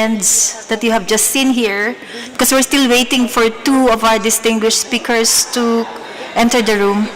friends that you have just seen here, because we're still waiting for two of our distinguished speakers to enter the room.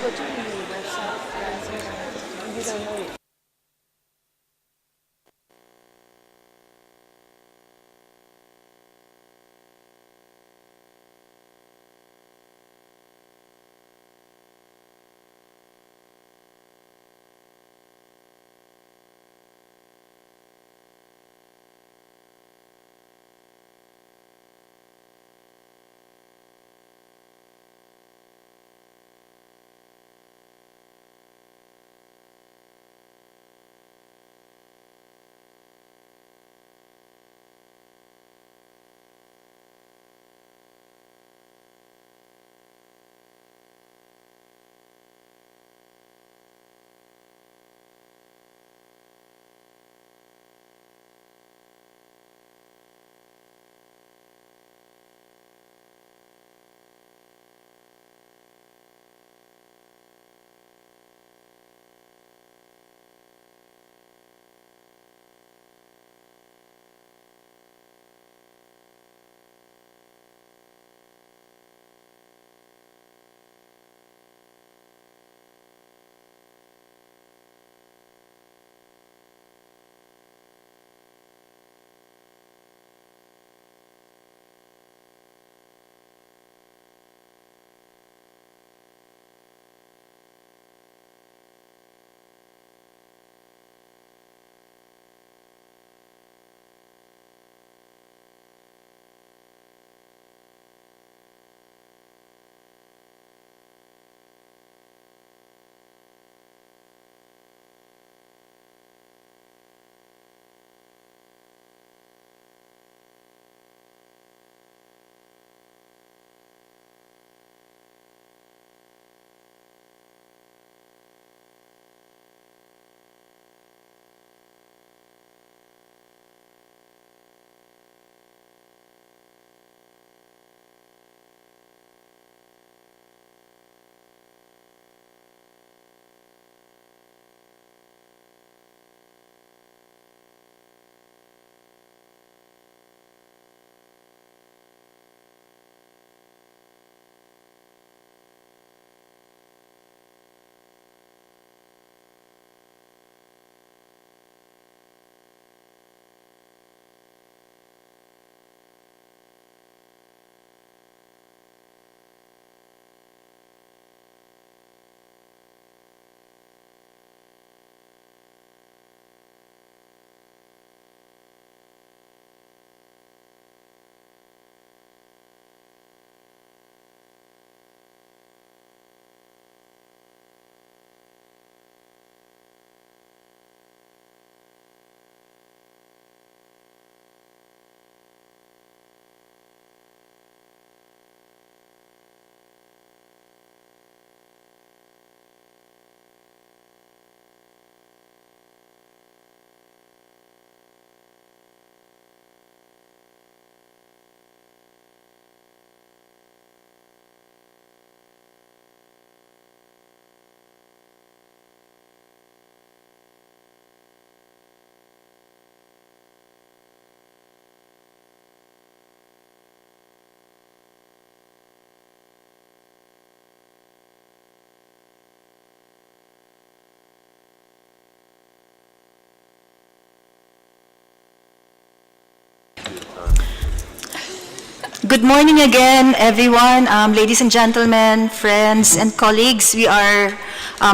Good morning again, everyone. Ladies and gentlemen, friends and colleagues, we are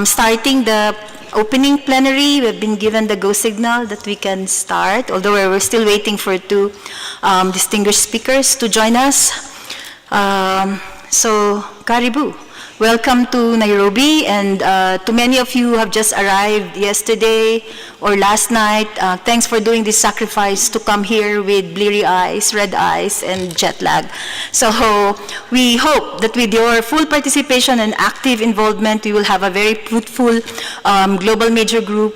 starting the opening plenary. We've been given the go signal that we can start, although we're still waiting for two distinguished speakers to join us. So, Karibu. Welcome to Nairobi, and to many of you who have just arrived yesterday or last night, thanks for doing this sacrifice to come here with bleary eyes, red eyes, and jet lag. So we hope that with your full participation and active involvement, we will have a very fruitful Global Major Group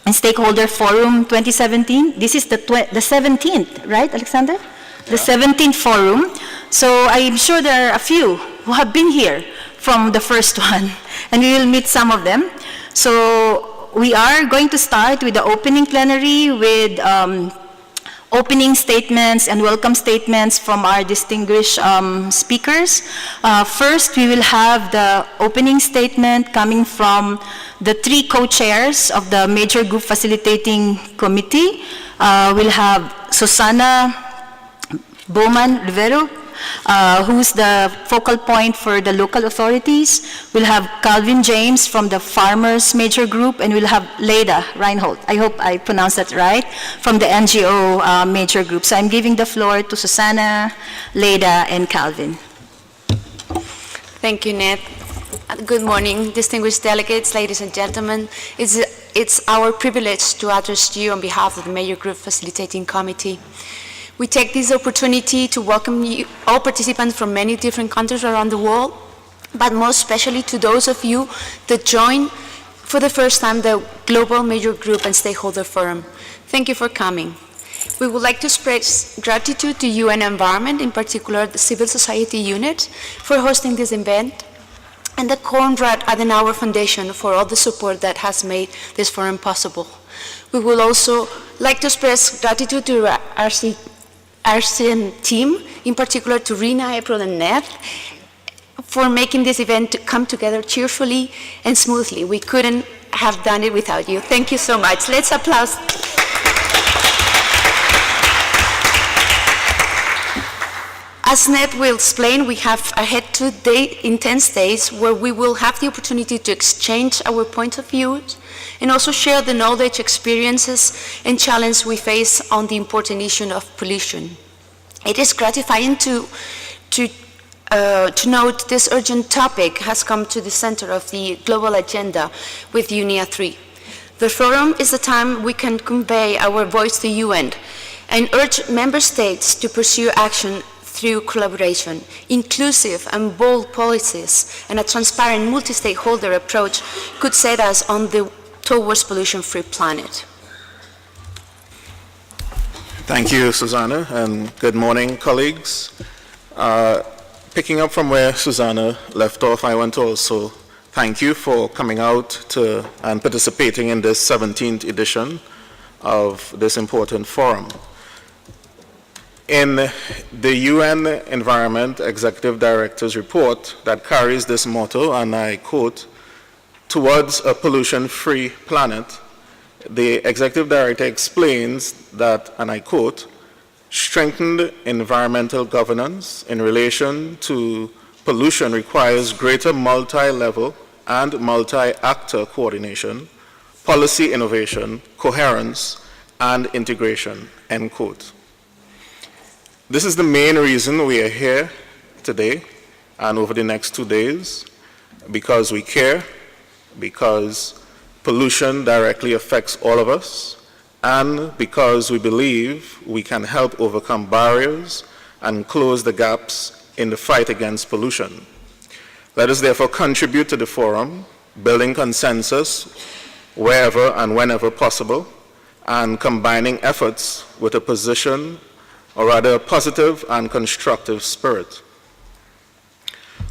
and Stakeholder Forum 2017. This is the 17th, right, Alexander? The 17th forum. So I'm sure there are a few who have been here from the first one, and we will meet some of them. So we are going to start with the opening plenary with opening statements and welcome statements from our distinguished speakers. First, we will have the opening statement coming from the three co-chairs of the Major Group Facilitating Committee. We'll have Susana Bowman Rivero, who's the focal point for the local authorities. We'll have Calvin James from the Farmers Major Group, and we'll have Leda Reinhold, I hope I pronounced that right, from the NGO Major Group. So I'm giving the floor to Susana, Leda, and Calvin. Thank you, Ned. Good morning, distinguished delegates, ladies and gentlemen. It's our privilege to address you on behalf of the Major Group Facilitating Committee. We take this opportunity to welcome you, all participants from many different countries around the world, but most especially to those of you that joined for the first time the Global Major Group and Stakeholder Forum. Thank you for coming. We would like to express gratitude to UN Environment, in particular the Civil Society Unit, for hosting this event, and the Konrad Adenauer Foundation for all the support that has made this forum possible. We would also like to express gratitude to our RCN team, in particular to Rina, April, and Ned, for making this event come together cheerfully and smoothly. We couldn't have done it without you. Thank you so much. Let's applaud. As Ned will explain, we have ahead 2 intense days where we will have the opportunity to exchange our point of views and also share the knowledge, experiences, and challenges we face on the important issue of pollution. It is gratifying to note this urgent topic has come to the center of the global agenda with UNIA 3. The forum is a time we can convey our voice to UN and urge member states to pursue action through collaboration, inclusive and bold policies, and a transparent multi-stakeholder approach could set us on towards pollution-free planet. Thank you, Susanna, and good morning, colleagues. Picking up from where Susanna left off, I want to also thank you for coming out and participating in this 17th edition of this important forum. In the UN Environment Executive Director's report that carries this motto, and I quote, "Towards a pollution-free planet," the Executive Director explains that, and I quote, "Strengthened environmental governance in relation to pollution requires greater multi-level and multi-actor coordination, policy innovation, coherence, and integration," end quote. This is the main reason we are here today and over the next 2 days, because we care, because pollution directly affects all of us, and because we believe we can help overcome barriers and close the gaps in the fight against pollution. Let us therefore contribute to the forum, building consensus wherever and whenever possible, and combining efforts with a position, or rather a positive and constructive spirit.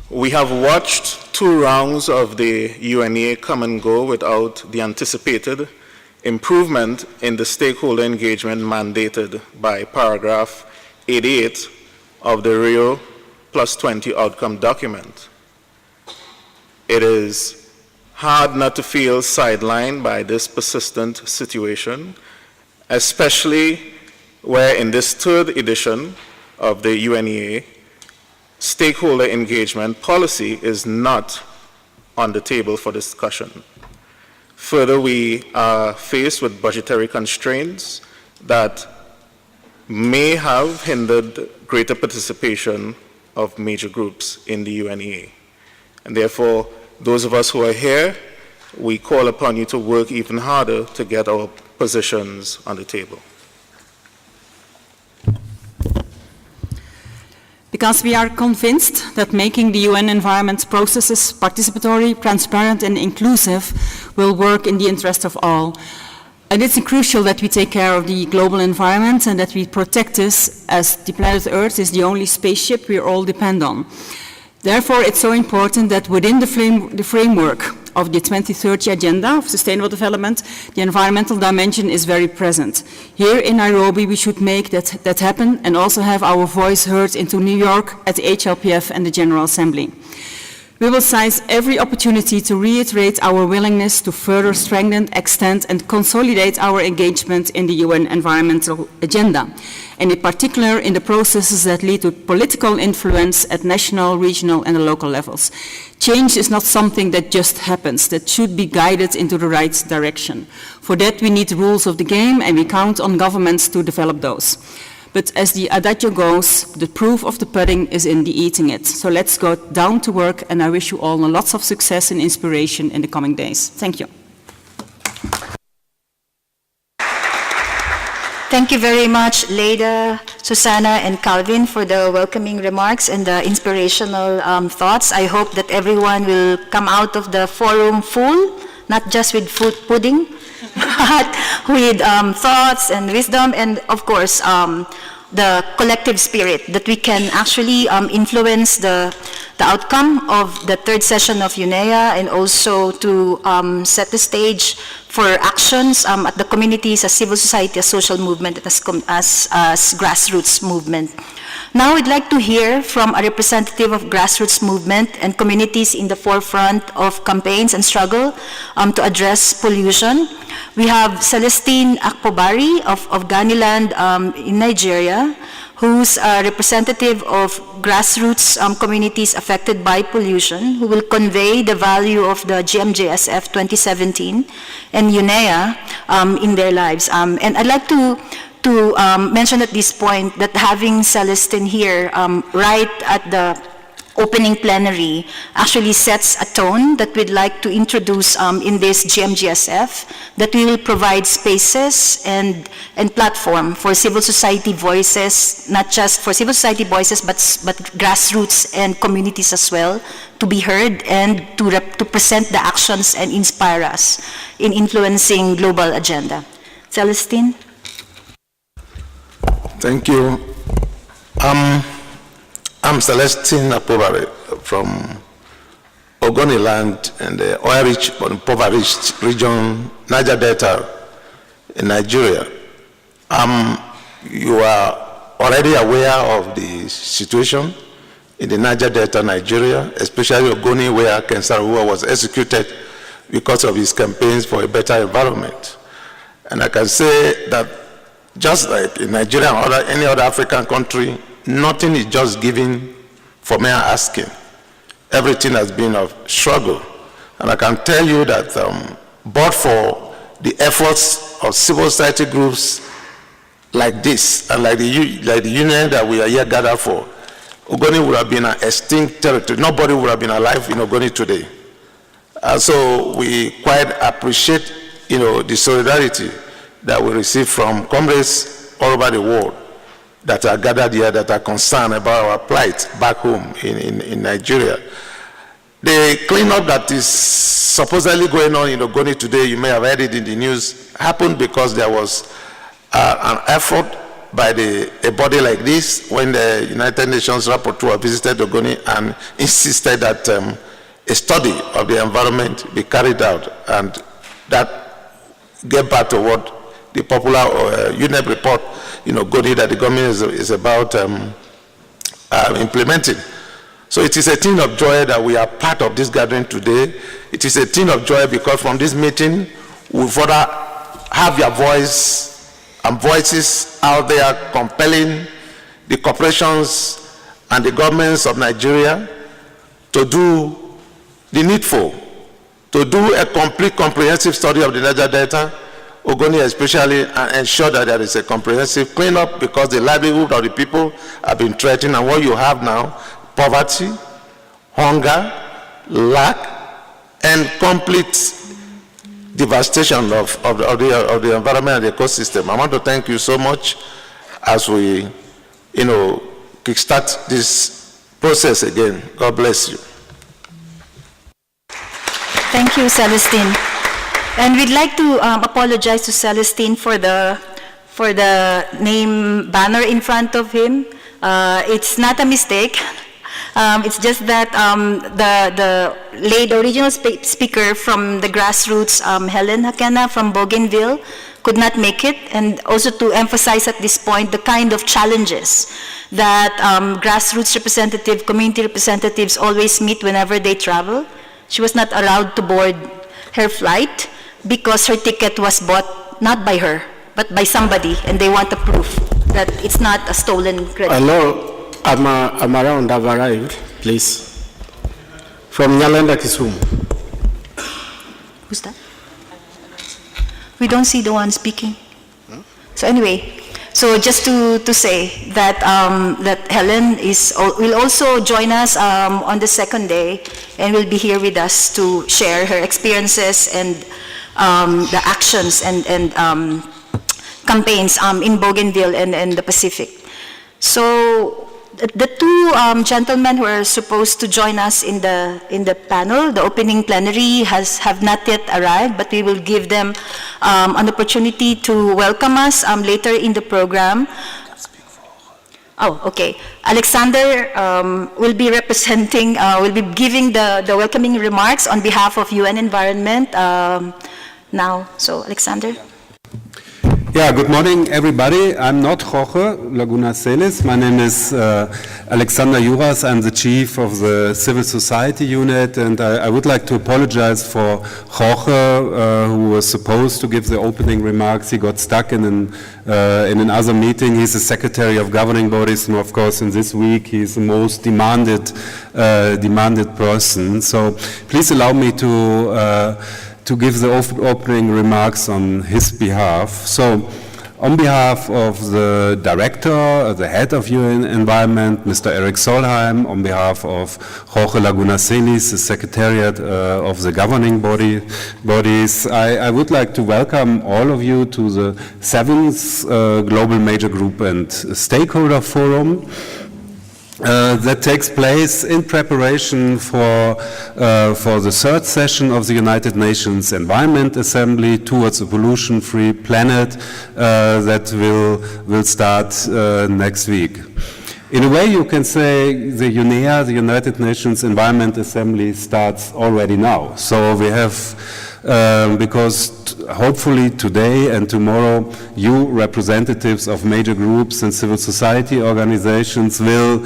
We have watched 2 rounds of the UNEA come and go without the anticipated improvement in the stakeholder engagement mandated by paragraph 88 of the Rio +20 outcome document. It is hard not to feel sidelined by this persistent situation, especially where in this 3rd edition of the UNEA, stakeholder engagement policy is not on the table for discussion. Further, we are faced with budgetary constraints that may have hindered greater participation of major groups in the UNEA. And therefore, those of us who are here, we call upon you to work even harder to get our positions on the table. Because we are convinced that making the UN environment processes participatory, transparent, and inclusive will work in the interest of all. And it's crucial that we take care of the global environment and that we protect this, as the planet Earth is the only spaceship we all depend on. Therefore, it's so important that within the framework of the 2030 Agenda of Sustainable Development, the environmental dimension is very present. Here in Nairobi, we should make that happen and also have our voice heard into New York at the HLPF and the General Assembly. We will seize every opportunity to reiterate our willingness to further strengthen, extend, and consolidate our engagement in the UN environmental agenda, and in particular in the processes that lead to political influence at national, regional, and local levels. Change is not something that just happens, that should be guided into the right direction. For that, we need rules of the game, and we count on governments to develop those. But as the adagio goes, the proof of the pudding is in the eating it. So let's go down to work, and I wish you all lots of success and inspiration in the coming days. Thank you. Thank you very much, Leda, Susanna, and Calvin for the welcoming remarks and the inspirational thoughts. I hope that everyone will come out of the forum full, not just with food pudding, but with thoughts and wisdom, and of course, the collective spirit that we can actually influence the outcome of the third session of UNEA, and also to set the stage for actions at the communities, as civil society, as social movement, and as grassroots movement. Now I'd like to hear from a representative of grassroots movement and communities in the forefront of campaigns and struggle to address pollution. We have Celestine Akpobari of Ganiland in Nigeria, who's a representative of grassroots communities affected by pollution, who will convey the value of the GMJSF 2017 and UNEA in their lives. And I'd like to mention at this point that having Celestine here right at the opening plenary actually sets a tone that we'd like to introduce in this GMGSF, that we will provide spaces and platform for civil society voices, not just for civil society voices, but grassroots and communities as well, to be heard and to present the actions and inspire us in influencing global agenda. Celestine? Thank you. I'm Celestine Akpobari from Ogoniland and the oil-rich but impoverished region, Niger Delta in Nigeria. You are already aware of the situation in the Niger Delta, Nigeria, especially Ogoni, where Ken Saro-Wiwa was executed because of his campaigns for a better environment. And I can say that just like in Nigeria or any other African country, nothing is just given for mere asking. Everything has been a struggle. And I can tell you that but for the efforts of civil society groups like this, and like the union that we are here gathered for, Ogoni would have been an extinct territory. Nobody would have been alive in Ogoni today. So we quite appreciate, the solidarity that we receive from comrades all over the world that are gathered here, that are concerned about our plight back home in Nigeria. The cleanup that is supposedly going on in Ogoni today, you may have heard it in the news, happened because there was an effort by a body like this when the United Nations rapporteur visited Ogoni and insisted that a study of the environment be carried out, and that get back to what the popular UNEP report, Ogoni, that the government is about implementing. So it is a thing of joy that we are part of this gathering today. It is a thing of joy because from this meeting, we further have your voice and voices out there compelling the corporations and the governments of Nigeria to do the needful, to do a complete comprehensive study of the Niger Delta, Ogoni especially, and ensure that there is a comprehensive cleanup, because the livelihood of the people have been threatened, and what you have now, poverty, hunger, lack, and complete devastation of the environment and the ecosystem. I want to thank you so much as we, kickstart this process again. God bless you. Thank you, Celestine. And we'd like to apologize to Celestine for the name banner in front of him. It's not a mistake. It's just that the original speaker from the grassroots, Helen Hakena from Bougainville, could not make it, and also to emphasize at this point the kind of challenges that grassroots representative, community representatives always meet whenever they travel. She was not allowed to board her flight because her ticket was bought not by her, but by somebody, and they want a proof that it's not a stolen credit. Hello, I'm around, I've arrived, please. From Nyalenda, Kisumu. Who's that? We don't see the one speaking. So anyway, so just to say that that Helen will also join us on the second day, and will be here with us to share her experiences and the actions and campaigns in Bougainville and the Pacific. So the two gentlemen who are supposed to join us in the panel, the opening plenary, have not yet arrived, but we will give them an opportunity to welcome us later in the program. Oh, okay. Alexander will be representing, will be giving the welcoming remarks on behalf of UN Environment now. So, Alexander. Yeah, good morning, everybody. I'm not Jorge Laguna Celis. My name is Alexander Juras. I'm the chief of the civil society unit, and I would like to apologize for Jorge, who was supposed to give the opening remarks. He got stuck in another meeting. He's the secretary of governing bodies, and of course, in this week, he's the most demanded person. So please allow me to give the opening remarks on his behalf. So, on behalf of the director, the head of UN Environment, Mr. Eric Solheim, on behalf of Jorge Laguna Celis, the secretariat of the governing bodies, I would like to welcome all of you to the 7th Global Major Group and Stakeholder Forum. That takes place in preparation for the 3rd session of the United Nations Environment Assembly towards a pollution-free planet that will start next week. In a way, you can say the UNEA, the United Nations Environment Assembly, starts already now. So we have, because hopefully today and tomorrow, you representatives of major groups and civil society organizations will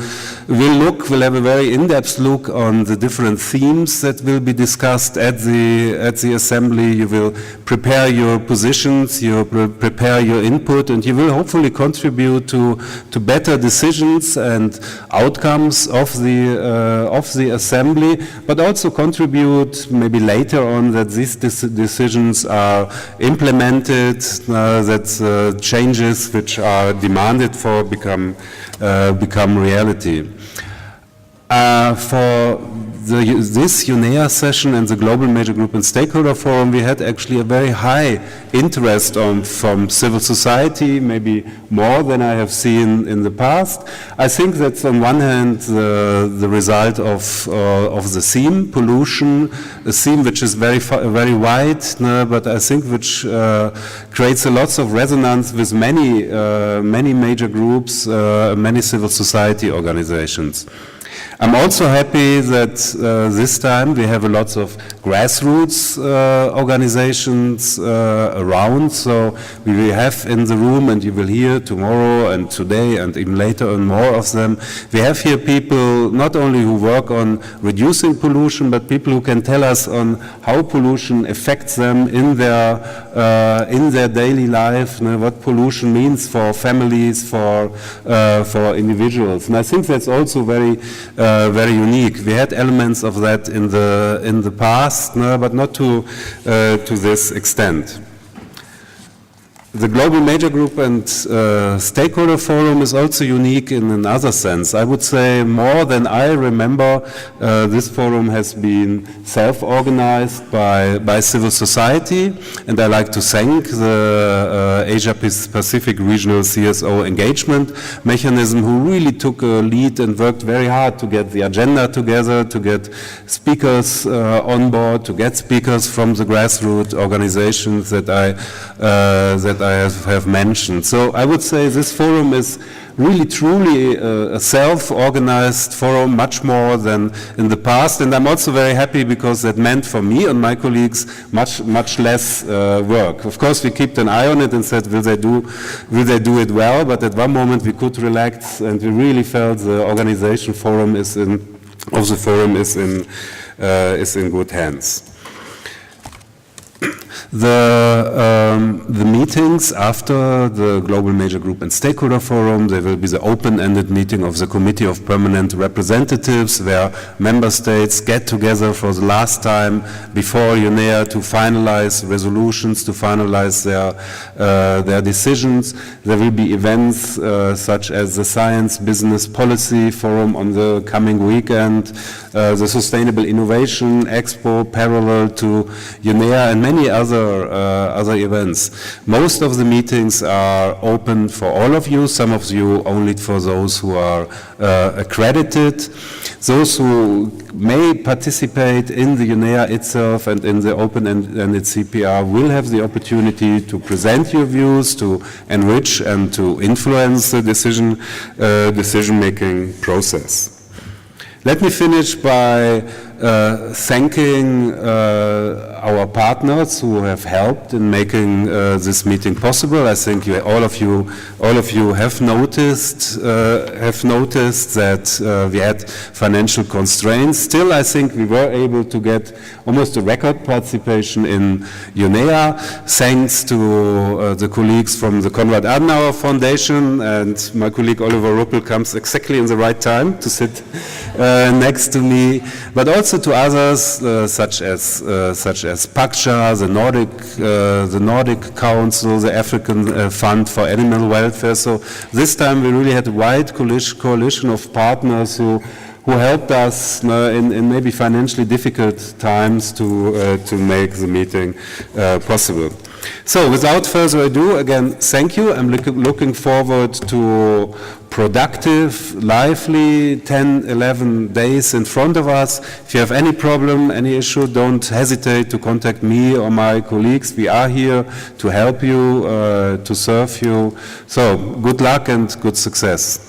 have a very in-depth look on the different themes that will be discussed at the assembly. You will prepare your positions, you will prepare your input, and you will hopefully contribute to better decisions and outcomes of the assembly, but also contribute maybe later on that these decisions are implemented, that changes which are demanded for become reality. For this UNEA session and the Global Major Group and Stakeholder Forum, we had actually a very high interest from civil society, maybe more than I have seen in the past. I think that's on one hand the result of the theme, pollution, a theme which is very wide, but I think which creates a lot of resonance with many major groups, many civil society organizations. I'm also happy that this time we have a lot of grassroots organizations around, so we will have in the room, and you will hear tomorrow and today and even later on more of them. We have here people not only who work on reducing pollution, but people who can tell us on how pollution affects them in their daily life, what pollution means for families, for individuals. And I think that's also very unique. We had elements of that in the past, but not to this extent. The Global Major Group and Stakeholder Forum is also unique in another sense. I would say more than I remember, this forum has been self-organized by civil society, and I like to thank the Asia-Pacific Regional CSO Engagement Mechanism, who really took a lead and worked very hard to get the agenda together, to get speakers on board, to get speakers from the grassroots organizations that I have mentioned. So I would say this forum is really truly a self-organized forum, much more than in the past. And I'm also very happy because that meant for me and my colleagues much less work. Of course, we kept an eye on it and said, will they do it well? But at one moment we could relax, and we really felt the organization of the forum is in good hands. The meetings after the Global Major Group and Stakeholder Forum, there will be the open-ended meeting of the Committee of Permanent Representatives, where member states get together for the last time before UNEA to finalize resolutions, to finalize their decisions. There will be events such as the Science Business Policy Forum on the coming weekend, the Sustainable Innovation Expo parallel to UNEA, and many other events. Most of the meetings are open for all of you, some of you only for those who are accredited. Those who may participate in the UNEA itself and in the open-ended CPR will have the opportunity to present your views, to enrich and to influence the decision-making process. Let me finish by thanking our partners who have helped in making this meeting possible. I think all of you have noticed that we had financial constraints. Still, I think we were able to get almost a record participation in UNEA, thanks to the colleagues from the Konrad Adenauer Foundation, and my colleague Oliver Ruppel comes exactly in the right time to sit next to me, but also to others such as PACSHA, the Nordic Council, the African Fund for Animal Welfare. So this time we really had a wide coalition of partners who helped us in maybe financially difficult times to make the meeting possible. So without further ado, again, thank you. I'm looking forward to productive, lively 10, 11 days in front of us. If you have any problem, any issue, don't hesitate to contact me or my colleagues. We are here to help you, to serve you. So good luck and good success.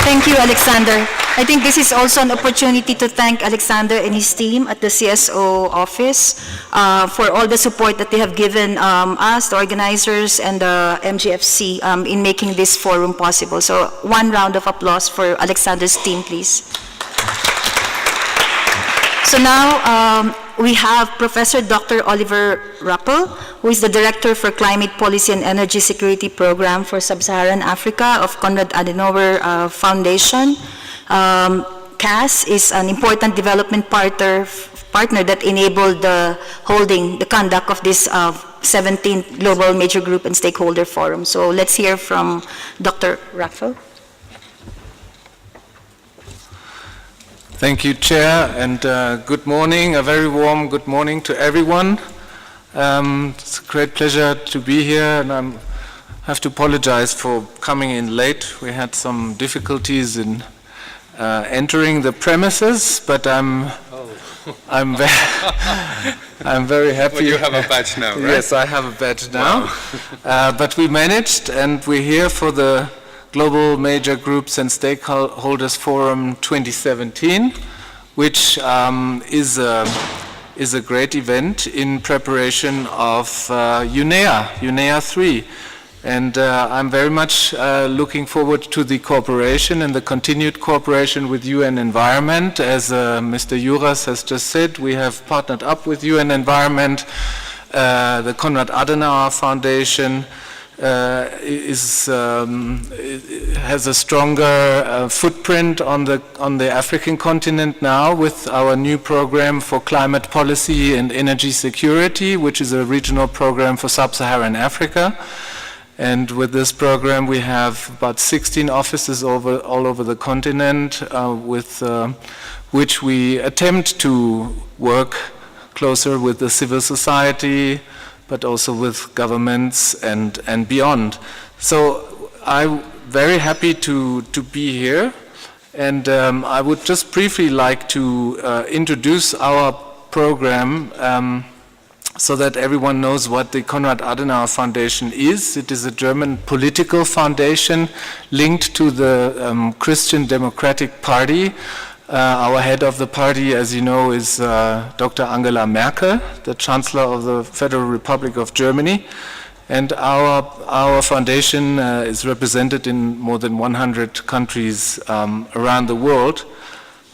Thank you, Alexander. I think this is also an opportunity to thank Alexander and his team at the CSO office for all the support that they have given us, the organizers, and the MGFC in making this forum possible. So one round of applause for Alexander's team, please. So now we have Professor Dr. Oliver Ruppel, who is the Director for Climate Policy and Energy Security Program for Sub-Saharan Africa of Konrad Adenauer Foundation. CAS is an important development partner that enabled the conduct of this 17th Global Major Group and Stakeholder Forum. So let's hear from Dr. Ruppel. Thank you, Chair, and good morning, a very warm good morning to everyone. It's a great pleasure to be here, and I have to apologize for coming in late. We had some difficulties in entering the premises, but I'm very happy. Well, you have a badge now, right? Yes, I have a badge now. Wow. But we managed, and we're here for the Global Major Groups and Stakeholders Forum 2017, which is a great event in preparation of UNEA 3. And I'm very much looking forward to the cooperation and the continued cooperation with UN Environment. As Mr. Juras has just said, we have partnered up with UN Environment. The Konrad Adenauer Foundation has a stronger footprint on the African continent now with our new program for climate policy and energy security, which is a regional program for sub-Saharan Africa. And with this program, we have about 16 offices all over the continent, with which we attempt to work closer with the civil society, but also with governments and beyond. So I'm very happy to be here, and I would just briefly like to introduce our program. so that everyone knows what the Konrad Adenauer Foundation is. It is a German political foundation linked to the Christian Democratic Party. Our head of the party, as you know, is Dr. Angela Merkel, the Chancellor of the Federal Republic of Germany. And our foundation is represented in more than 100 countries around the world.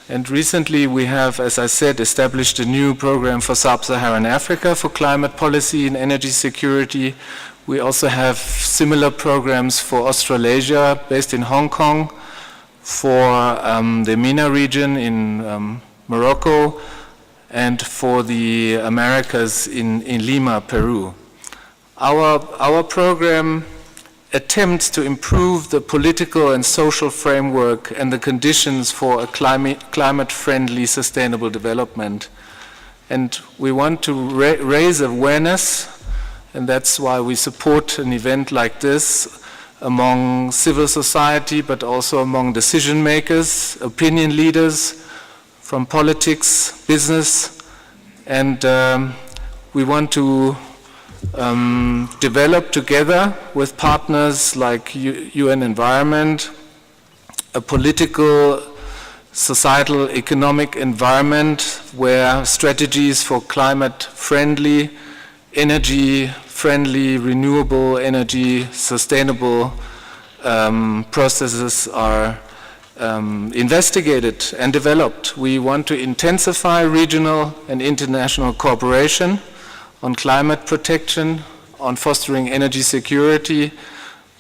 And recently we have, as I said, established a new program for Sub-Saharan Africa for climate policy and energy security. We also have similar programs for Australasia, based in Hong Kong, for the MENA region in Morocco, and for the Americas in Lima, Peru. Our program attempts to improve the political and social framework and the conditions for a climate-friendly sustainable development. And we want to raise awareness, and that's why we support an event like this among civil society, but also among decision makers, opinion leaders, from politics, business, and we want to develop together with partners like UN Environment, a political, societal, economic environment where strategies for climate-friendly, energy-friendly, renewable energy, sustainable processes are investigated and developed. We want to intensify regional and international cooperation on climate protection, on fostering energy security,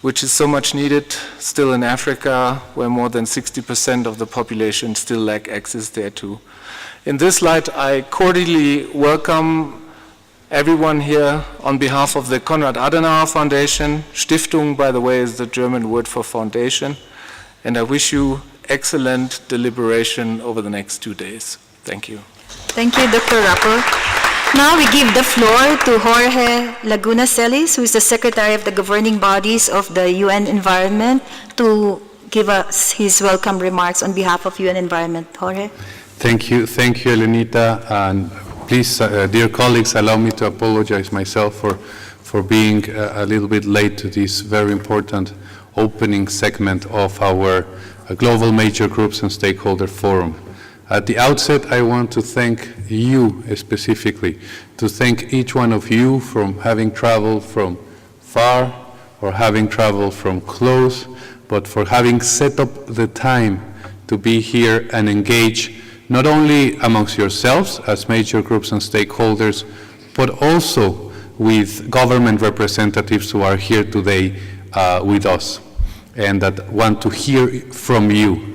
which is so much needed still in Africa, where more than 60% of the population still lack access thereto. In this light, I cordially welcome everyone here on behalf of the Konrad Adenauer Foundation. Stiftung, by the way, is the German word for foundation. And I wish you excellent deliberation over the next 2 days. Thank you. Thank you, Dr. Rappo. Now we give the floor to Jorge Laguna Celis, who is the Secretary of the Governing Bodies of the UN Environment, to give us his welcome remarks on behalf of UN Environment. Jorge. Thank you, Elenita, and please, dear colleagues, allow me to apologize myself for being a little bit late to this very important opening segment of our Global Major Groups and Stakeholder Forum. At the outset, I want to thank you specifically, to thank each one of you from having traveled from far or having traveled from close, but for having set up the time to be here and engage not only amongst yourselves as major groups and stakeholders, but also with government representatives who are here today with us and that want to hear from you.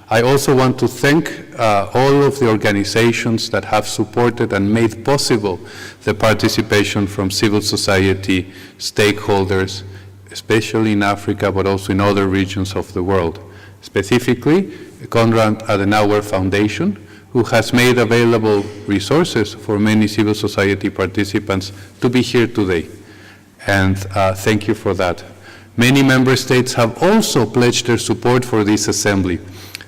I also want to thank all of the organizations that have supported and made possible the participation from civil society, stakeholders, especially in Africa, but also in other regions of the world. Specifically, Konrad Adenauer Foundation, who has made available resources for many civil society participants to be here today. And thank you for that. Many member states have also pledged their support for this assembly.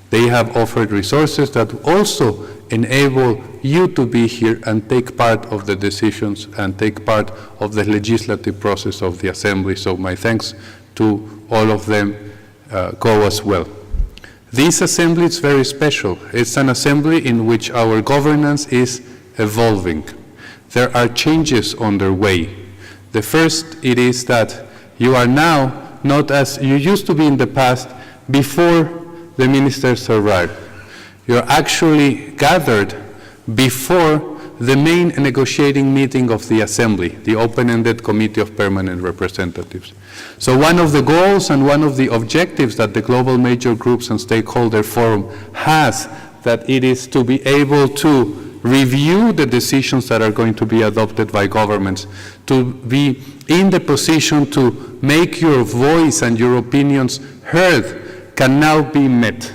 They have offered resources that also enable you to be here and take part of the decisions and take part of the legislative process of the assembly. So my thanks to all of them go as well. This assembly is very special. It's an assembly in which our governance is evolving. There are changes underway. The first, it is that you are now not as you used to be in the past before the ministers arrive. You're actually gathered before the main negotiating meeting of the Assembly, the open-ended Committee of Permanent Representatives. So one of the goals and one of the objectives that the Global Major Groups and Stakeholder Forum has, that it is to be able to review the decisions that are going to be adopted by governments, to be in the position to make your voice and your opinions heard, can now be met.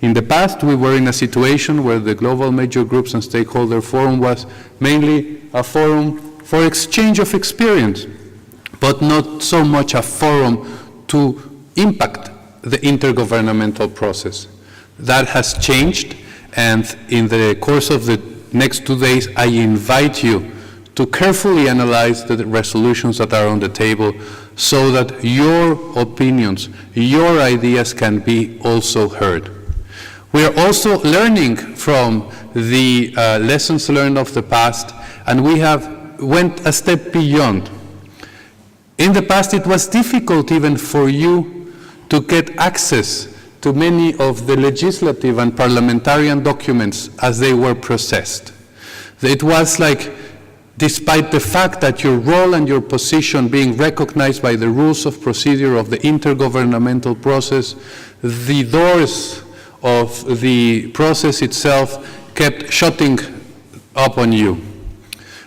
In the past, we were in a situation where the Global Major Groups and Stakeholder Forum was mainly a forum for exchange of experience, but not so much a forum to impact the intergovernmental process. That has changed, and in the course of the next 2 days, I invite you to carefully analyze the resolutions that are on the table so that your opinions, your ideas can be also heard. We are also learning from the lessons learned of the past, and we have went a step beyond. In the past, it was difficult even for you to get access to many of the legislative and parliamentarian documents as they were processed. It was like, despite the fact that your role and your position being recognized by the rules of procedure of the intergovernmental process, the doors of the process itself kept shutting up on you.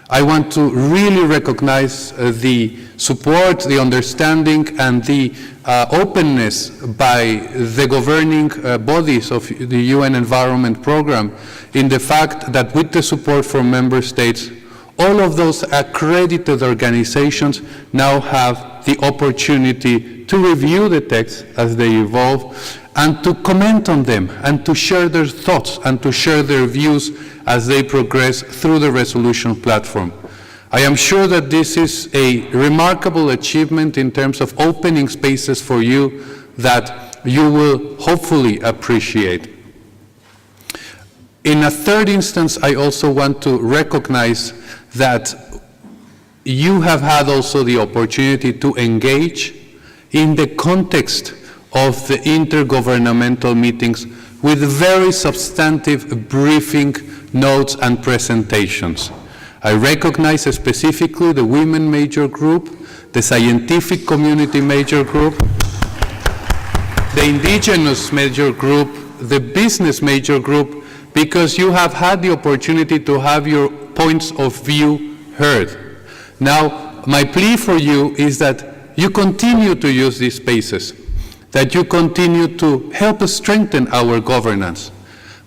I want to really recognize the support, the understanding, and the openness by the governing bodies of the UN Environment Programme in the fact that with the support from member states, all of those accredited organizations now have the opportunity to review the texts as they evolve and to comment on them and to share their thoughts and to share their views as they progress through the resolution platform. I am sure that this is a remarkable achievement in terms of opening spaces for you that you will hopefully appreciate. In a third instance, I also want to recognize that you have had also the opportunity to engage in the context of the intergovernmental meetings with very substantive briefing notes and presentations. I recognize specifically the Women Major Group, the Scientific Community Major Group, the Indigenous Major Group, the Business Major Group, because you have had the opportunity to have your points of view heard. Now, my plea for you is that you continue to use these spaces, that you continue to help us strengthen our governance.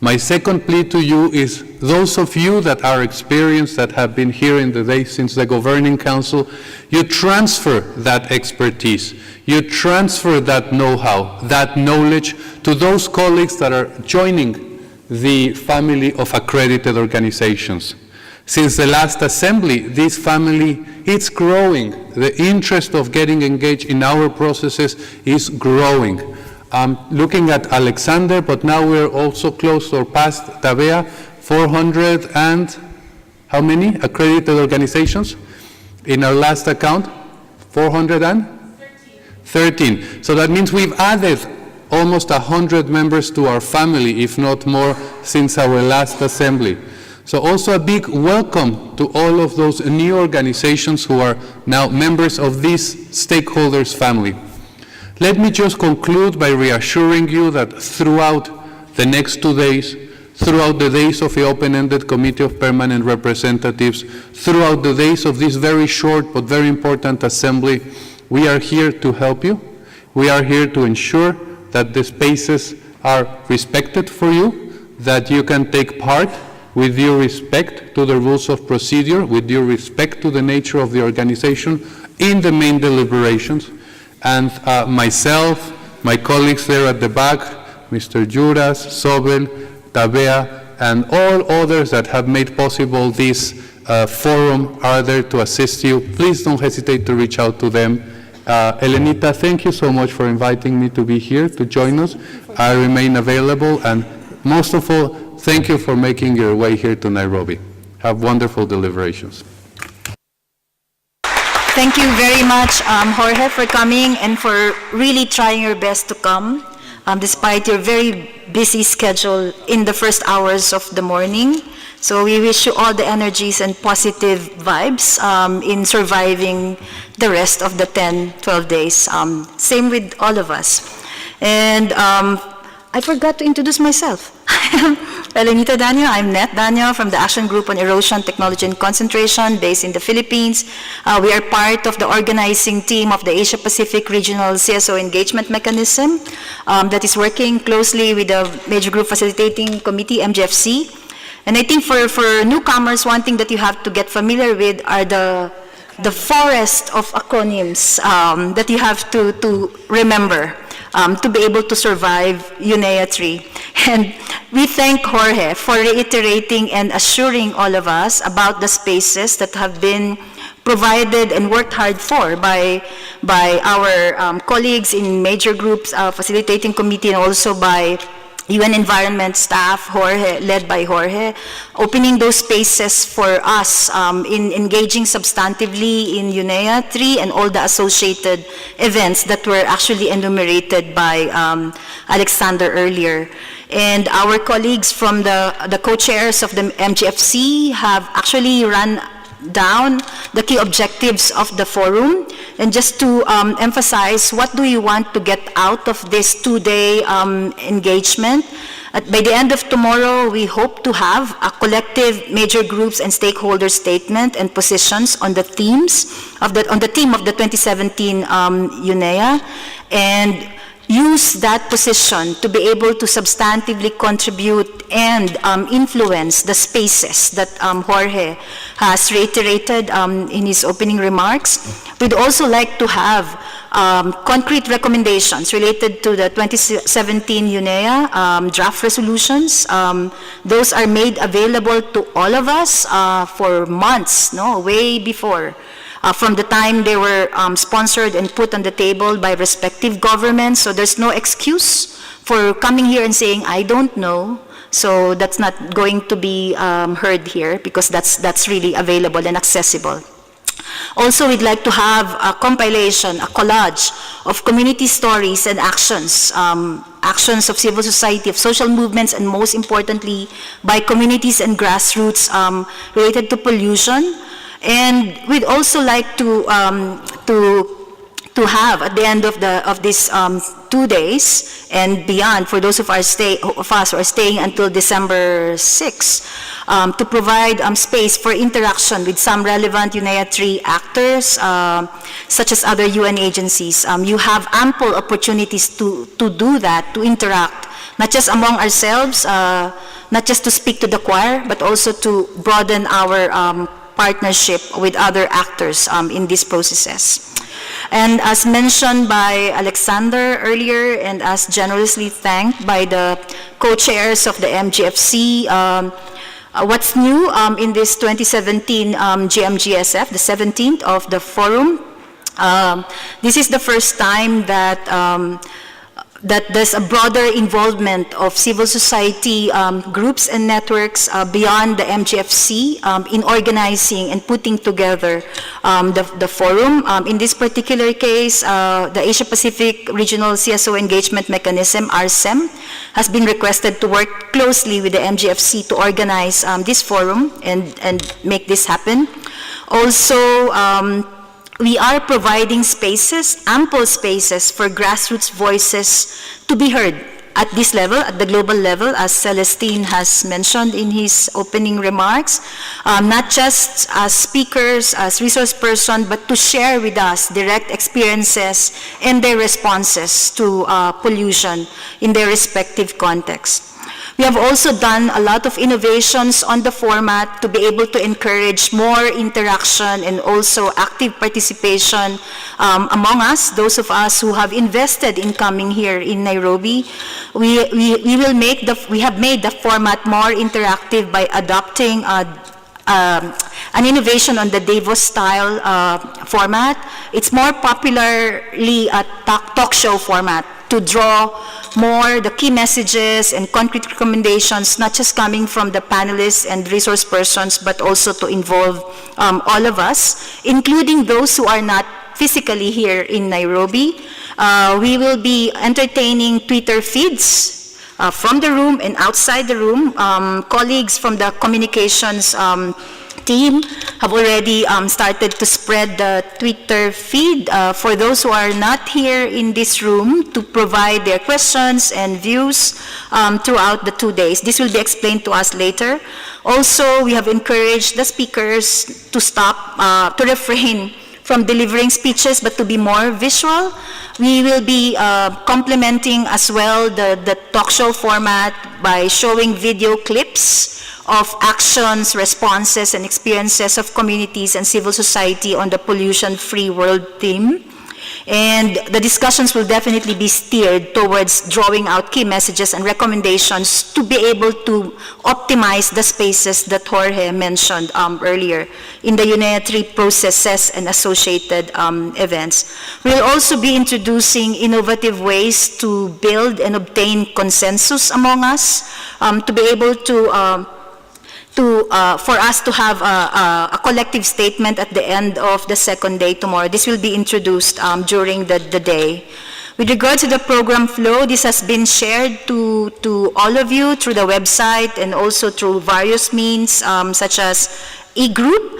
My second plea to you is those of you that are experienced, that have been here in the days since the Governing Council, you transfer that expertise, you transfer that know-how, that knowledge to those colleagues that are joining the family of accredited organizations. Since the last assembly, this family is growing. The interest of getting engaged in our processes is growing. I'm looking at Alexander, but now we're also close or past Tabea, 400 and how many accredited organizations? In our last account, 413. So that means we've added almost 100 members to our family, if not more, since our last assembly. So also a big welcome to all of those new organizations who are now members of this stakeholders family. Let me just conclude by reassuring you that throughout the next 2 days, throughout the days of the open-ended Committee of Permanent Representatives, throughout the days of this very short but very important assembly, we are here to help you. We are here to ensure that the spaces are respected for you, that you can take part with due respect to the rules of procedure, with due respect to the nature of the organization in the main deliberations. And myself, my colleagues there at the back, Mr. Juras, Sobel, Tabea, and all others that have made possible this forum are there to assist you. Please don't hesitate to reach out to them. Elenita, thank you so much for inviting me to be here, to join us. I remain available, and most of all, thank you for making your way here to Nairobi. Have wonderful deliberations. Thank you very much, Jorge, for coming and for really trying your best to come, despite your very busy schedule in the first hours of the morning. So we wish you all the energies and positive vibes in surviving the rest of the 10, 12 days. Same with all of us. And I forgot to introduce myself. Elenita Danyo, I'm Net Danyo from the Action Group on Erosion, Technology and Concentration based in the Philippines. We are part of the organizing team of the Asia-Pacific Regional CSO Engagement Mechanism that is working closely with the Major Group Facilitating Committee, MGFC. And I think for newcomers, one thing that you have to get familiar with are the forest of acronyms that you have to remember to be able to survive UNEA 3. And We thank Jorge for reiterating and assuring all of us about the spaces that have been provided and worked hard for by our colleagues in major groups, facilitating committee, and also by UN Environment staff, Jorge, led by Jorge, opening those spaces for us in engaging substantively in UNEA 3 and all the associated events that were actually enumerated by Alexander earlier. And our colleagues from the co-chairs of the MGFC have actually run down the key objectives of the forum. And just to emphasize, what do we want to get out of this two-day engagement? By the end of tomorrow, we hope to have a collective major groups and stakeholder statement and positions on the themes of on the theme of the 2017 UNEA, and use that position to be able to substantively contribute and influence the spaces that Jorge has reiterated in his opening remarks. We'd also like to have concrete recommendations related to the 2017 UNEA draft resolutions. Those are made available to all of us for months, way before. From the time they were sponsored and put on the table by respective governments. So there's no excuse for coming here and saying, I don't know. So that's not going to be heard here, because that's really available and accessible. Also, we'd like to have a compilation, a collage of community stories and actions, actions of civil society, of social movements, and most importantly, by communities and grassroots related to pollution. And we'd also like to have at the end of these 2 days and beyond, for those of us who are staying until December 6, to provide space for interaction with some relevant UNEA 3 actors, such as other UN agencies. You have ample opportunities to do that, to interact, not just among ourselves, not just to speak to the choir, but also to broaden our partnership with other actors in these processes. And as mentioned by Alexander earlier, and as generously thanked by the co-chairs of the MGFC, what's new in this 2017 GMGSF, the 17th of the forum, this is the first time that that there's a broader involvement of civil society groups and networks beyond the MGFC in organizing and putting together the forum. In this particular case, the Asia Pacific Regional CSO Engagement Mechanism, RCEM, has been requested to work closely with the MGFC to organize this forum and make this happen. Also, we are providing spaces, ample spaces, for grassroots voices to be heard at this level, at the global level, as Celestine has mentioned in his opening remarks, not just as speakers, as resource person, but to share with us direct experiences and their responses to pollution in their respective contexts. We have also done a lot of innovations on the format to be able to encourage more interaction and also active participation among us, those of us who have invested in coming here in Nairobi. We have made the format more interactive by adopting an innovation on the Davos-style format. It's more popularly a talk show format, to draw more the key messages and concrete recommendations, not just coming from the panelists and resource persons, but also to involve all of us, including those who are not physically here in Nairobi. We will be entertaining Twitter feeds from the room and outside the room. Colleagues from the communications team have already started to spread the Twitter feed for those who are not here in this room, to provide their questions and views throughout the 2 days. This will be explained to us later. Also, we have encouraged the speakers to stop, to refrain from delivering speeches, but to be more visual. We will be complementing as well the talk show format by showing video clips of actions, responses, and experiences of communities and civil society on the pollution-free world theme. And the discussions will definitely be steered towards drawing out key messages and recommendations to be able to optimize the spaces that Jorge mentioned earlier in the UNEA 3 processes and associated events. We'll also be introducing innovative ways to build and obtain consensus among us, to be able to for us to have a collective statement at the end of the second day tomorrow. This will be introduced during the day. With regard to the program flow, this has been shared to all of you through the website and also through various means such as e-group.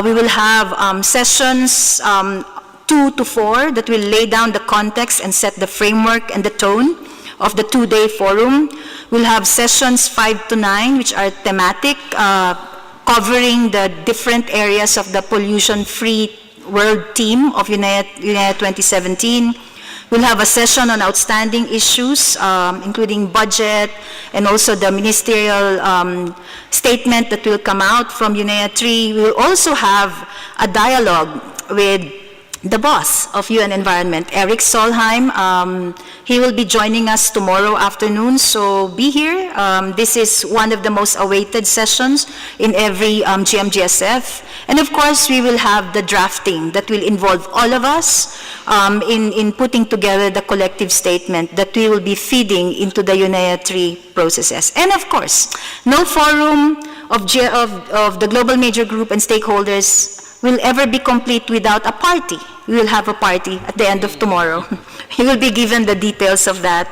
We will have sessions 2 to 4 that will lay down the context and set the framework and the tone of the 2-day forum. We'll have sessions 5 to 9, which are thematic, covering the different areas of the pollution-free world theme of UNEA 2017. We'll have a session on outstanding issues, including budget, and also the ministerial statement that will come out from UNEA 3. We'll also have a dialogue with the boss of UN Environment, Eric Solheim. He will be joining us tomorrow afternoon, so be here. This is one of the most awaited sessions in every GMGSF. And of course, we will have the drafting that will involve all of us in putting together the collective statement that we will be feeding into the UNEA 3 processes. And of course, no forum of the Global Major Group and stakeholders will ever be complete without a party. We will have a party at the end of tomorrow. You will be given the details of that.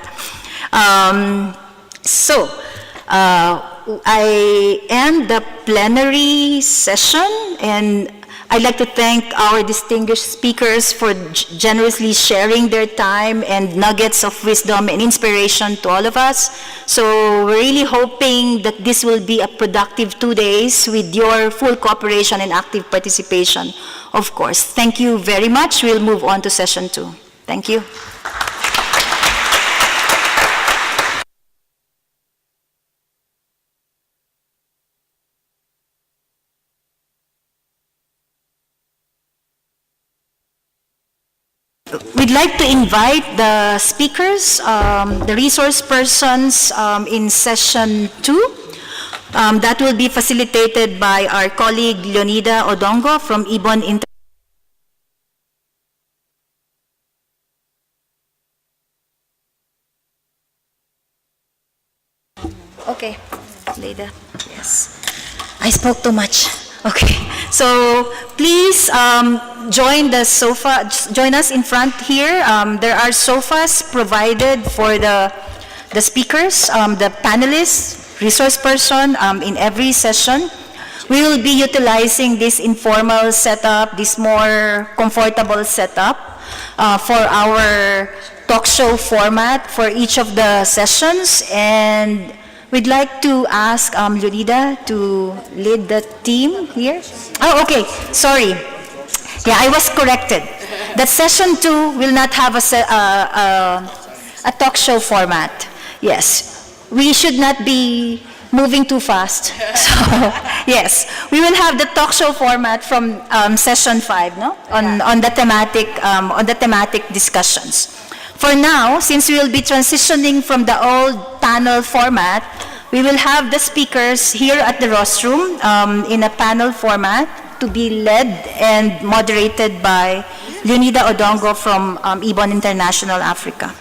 I end the plenary session, and I'd like to thank our distinguished speakers for generously sharing their time and nuggets of wisdom and inspiration to all of us. So we're really hoping that this will be a productive 2 days with your full cooperation and active participation, of course. Thank you very much. We'll move on to session 2. Thank you. We'd like to invite the speakers, the resource persons in session 2. That will be facilitated by our colleague Leonida Odongo from Ibon Inter. Okay, Leda, yes. I spoke too much. Okay, so please join us in front here. There are sofas provided for the speakers, the panelists, resource person in every session. We will be utilizing this informal setup, this more comfortable setup for our talk show format for each of the sessions, and we'd like to ask Leonida to lead the team here. Oh, okay, sorry. Yeah, I was corrected. That session 2 will not have a talk show format. Yes, we should not be moving too fast. So, yes, we will have the talk show format from session 5, no? On the thematic discussions. For now, since we will be transitioning from the old panel format, we will have the speakers here at the rostrum in a panel format to be led and moderated by Leonida Odongo from Ibon International Africa.